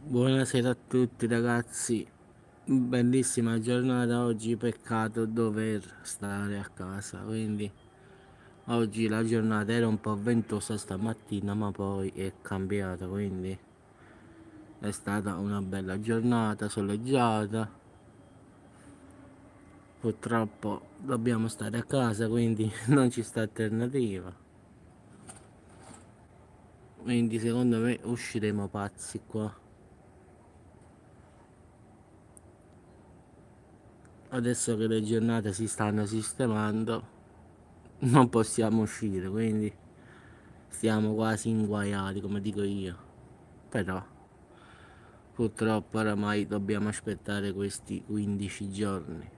Buonasera a tutti ragazzi, bellissima giornata oggi, peccato dover stare a casa, quindi oggi la giornata era un po' ventosa stamattina ma poi è cambiata, quindi è stata una bella giornata soleggiata. Purtroppo dobbiamo stare a casa, quindi non ci sta alternativa, quindi secondo me usciremo pazzi qua. Adesso che le giornate si stanno sistemando non possiamo uscire, quindi stiamo quasi inguaiati, come dico io. Però purtroppo oramai dobbiamo aspettare questi 15 giorni.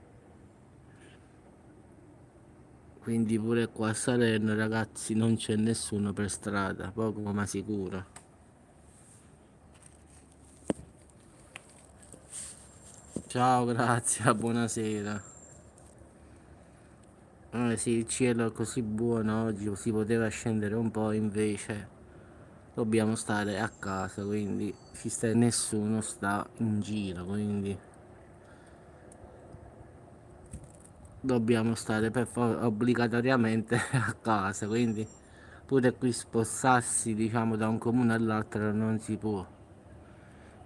Quindi pure qua a Salerno, ragazzi, non c'è nessuno per strada, poco ma sicuro. Ciao, grazie, buonasera. Sì, il cielo è così buono oggi, si poteva scendere un po', invece dobbiamo stare a casa, quindi nessuno sta in giro, quindi dobbiamo stare obbligatoriamente a casa, quindi pure qui spostarsi, diciamo, da un comune all'altro non si può,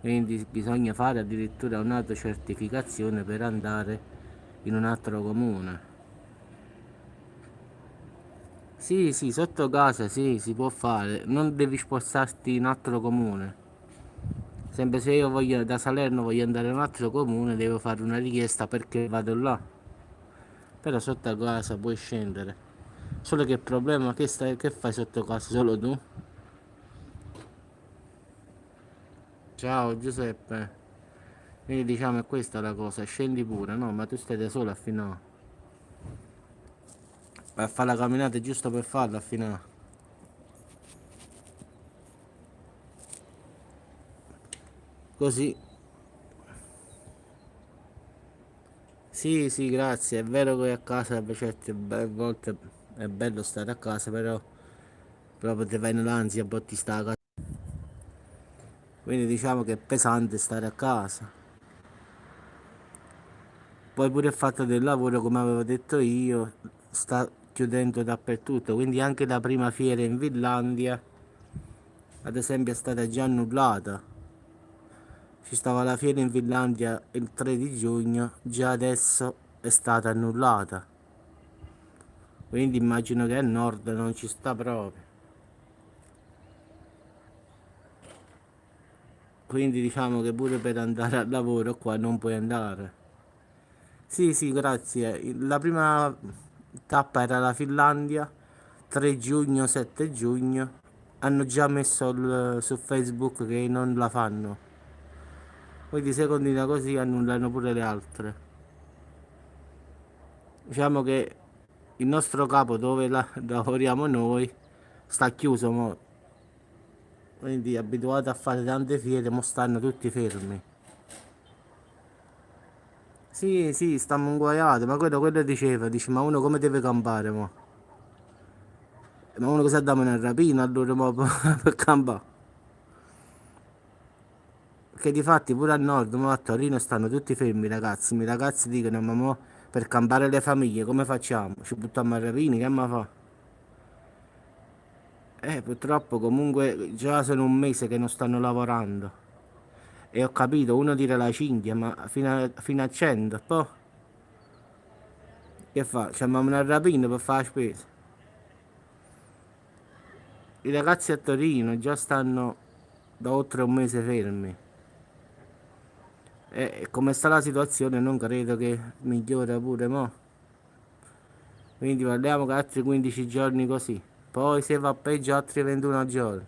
quindi bisogna fare addirittura un'autocertificazione per andare in un altro comune. Sì, sì, sotto casa sì, si può fare, non devi spostarti in un altro comune. Sempre se io voglio da Salerno voglio andare in un altro comune, devo fare una richiesta perché vado là. Però sotto casa puoi scendere. Solo che il problema è che fai sotto casa solo tu? Ciao Giuseppe. Quindi diciamo è questa la cosa, scendi pure, no? Ma tu stai da solo a finire. Vai a fare la camminata giusto per farla a finire. Così. Sì, sì, grazie. È vero che a casa certe volte è bello stare a casa, però proprio ti vai nell'ansia, poi ti sta a casa. Quindi diciamo che è pesante stare a casa. Poi pure il fatto del lavoro, come avevo detto io, sta chiudendo dappertutto. Quindi anche la prima fiera in Finlandia, ad esempio, è stata già annullata. Ci stava la fiera in Finlandia il 3 di giugno, già adesso è stata annullata. Quindi immagino che al nord non ci sta proprio. Quindi diciamo che pure per andare al lavoro qua non puoi andare. Sì, sì, grazie. La prima tappa era la Finlandia, 3 giugno, 7 giugno. Hanno già messo su Facebook che non la fanno. Quindi se continua così annullano pure le altre. Diciamo che il nostro capo dove lavoriamo noi sta chiuso mo. Quindi abituati a fare tante fiere, mo stanno tutti fermi. Sì, sì, stiamo inguaiati, ma quello diceva, dice, ma uno come deve campare mo? Ma uno che sa dare una rapina allora mo per campare? Che difatti pure al nord, mo a Torino stanno tutti fermi i ragazzi, i ragazzi dicono, ma mo per campare le famiglie come facciamo? Ci buttiamo a rapini, che ma fa? Purtroppo comunque già sono un mese che non stanno lavorando. E ho capito, uno tira la cinghia, ma fino a 100, poi che fa? Chiamiamo una rapina per fare la spesa. I ragazzi a Torino già stanno da oltre un mese fermi. E come sta la situazione non credo che migliora pure mo. Quindi parliamo che altri 15 giorni così. Poi se va peggio altri 21 giorni.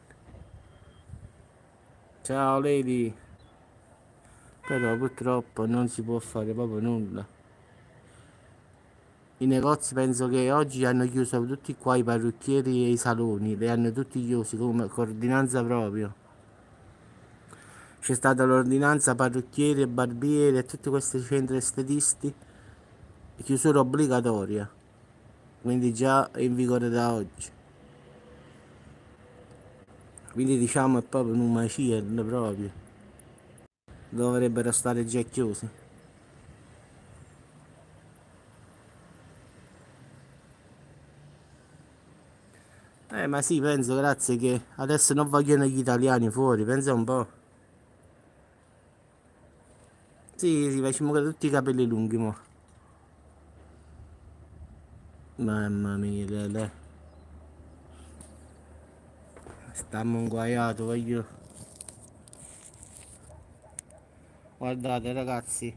Ciao Lady. Però purtroppo non si può fare proprio nulla. I negozi penso che oggi hanno chiuso tutti qua i parrucchieri e i saloni. Li hanno tutti chiusi come coordinanza proprio. C'è stata l'ordinanza parrucchieri e barbieri e tutti questi centri estetisti. Chiusura obbligatoria. Quindi già è in vigore da oggi. Quindi diciamo è proprio un macello proprio. dovrebbero stare già chiusi. Ma sì, penso, grazie, che adesso non vogliono gli italiani fuori, pensa un po'. Sì, sì, facciamo con tutti i capelli lunghi, mo. Mamma mia, Lele. Stiamo inguaiati, voglio. Guardate ragazzi,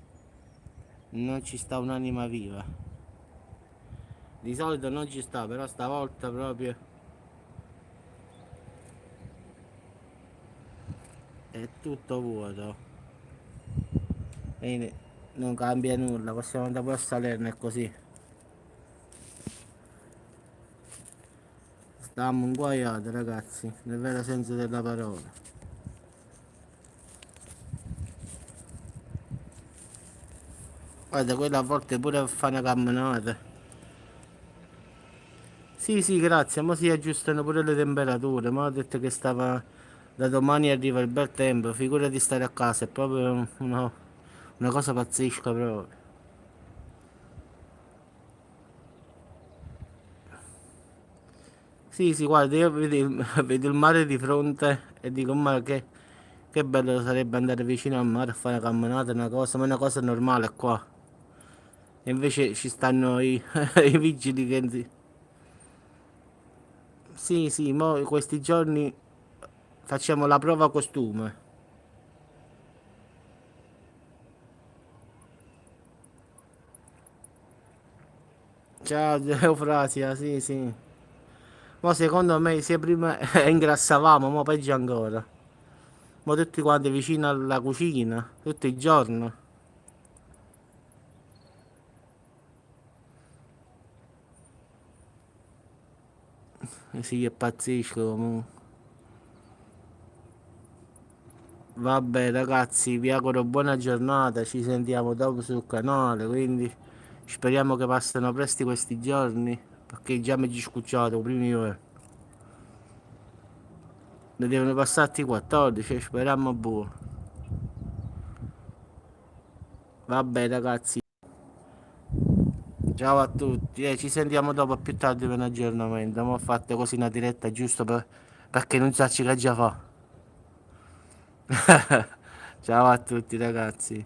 non ci sta un'anima viva. Di solito non ci sta, però stavolta proprio è tutto vuoto. E non cambia nulla, possiamo andare pure a Salerno, è così. Stiamo inguaiati ragazzi, nel vero senso della parola. Guarda, quella a volte pure fa una camminata. Sì, sì, grazie, ma si aggiustano pure le temperature. Ma ho detto che stava da domani arriva il bel tempo, figura di stare a casa, è proprio una cosa pazzesca proprio. Sì, sì, guarda, io vedo vedo il mare di fronte e dico, ma che bello sarebbe andare vicino al mare a fare una camminata, una cosa, ma è una cosa normale qua. E invece ci stanno i vigili che... Sì, sì, mo questi giorni facciamo la prova costume. Ciao, Eufrasia, sì, sì. Ma secondo me se prima ingrassavamo, ma peggio ancora. Ma tutti quanti vicino alla cucina, tutto il giorno. Sì, è pazzesco comunque. Vabbè ragazzi, vi auguro buona giornata, ci sentiamo dopo sul canale, quindi speriamo che passino presto questi giorni, perché già mi ci scocciato, prima io. Ne devono passarti 14, speriamo buono. Vabbè ragazzi, ciao a tutti, ci sentiamo dopo più tardi per un aggiornamento. Ma ho fatto così una diretta giusto perché non so che già fa. Ciao a tutti ragazzi.